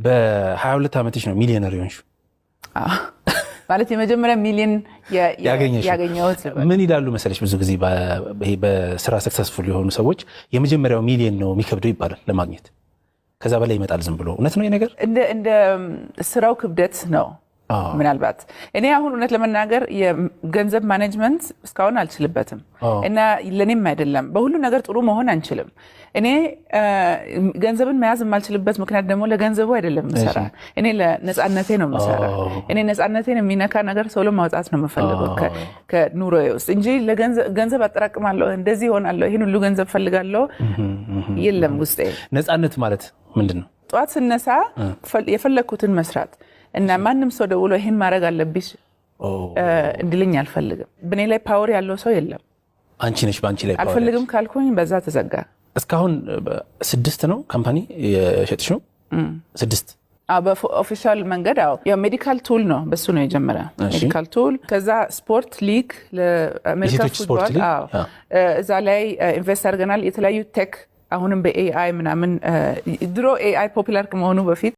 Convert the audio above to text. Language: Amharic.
በ22 ዓመትሽ ነው ሚሊዮነር ሆንሽው ማለት የመጀመሪያ ሚሊዮን ያገኘሁት ምን ይላሉ መሰለሽ ብዙ ጊዜ በስራ ሰክሰስፉል የሆኑ ሰዎች የመጀመሪያው ሚሊዮን ነው የሚከብደው ይባላል ለማግኘት ከዛ በላይ ይመጣል ዝም ብሎ እውነት ነው ይሄ ነገር እንደ ስራው ክብደት ነው ምናልባት እኔ አሁን እውነት ለመናገር የገንዘብ ማኔጅመንት እስካሁን አልችልበትም እና ለኔም አይደለም በሁሉ ነገር ጥሩ መሆን አንችልም እኔ ገንዘብን መያዝ የማልችልበት ምክንያት ደግሞ ለገንዘቡ አይደለም መሰራ እኔ ለነጻነቴ ነው መሰራ እኔ ነጻነቴን የሚነካ ነገር ሰው ለማውጣት ነው የምፈልገው ከኑሮዬ ውስጥ እንጂ ለገንዘብ አጠራቅማለሁ እንደዚህ ሆናለሁ ይሄን ሁሉ ገንዘብ ፈልጋለሁ የለም ውስጤ ነጻነት ማለት ምንድነው ጧት ስነሳ የፈለኩትን መስራት እና ማንንም ሰው ደውሎ ይሄን ማድረግ አለብሽ እንድልኝ አልፈልግም በኔ ላይ ፓወር ያለው ሰው የለም አንቺ ነሽ ባንቺ ላይ ፓወር አልፈልግም ካልኩኝ በዛ ተዘጋ እስካሁን 6 ነው ካምፓኒ የሸጥሽ ነው 6 በኦፊሻል መንገድ ያው ሜዲካል ቱል ነው በሱ ነው የጀመረው ሜዲካል ቱል ከዛ ስፖርት ሊግ ለአሜሪካ ፉትቦል እዛ ላይ ኢንቨስት አድርገናል የተለያዩ ቴክ አሁንም በኤአይ ምናምን ድሮ ኤአይ ፖፑላር ከመሆኑ በፊት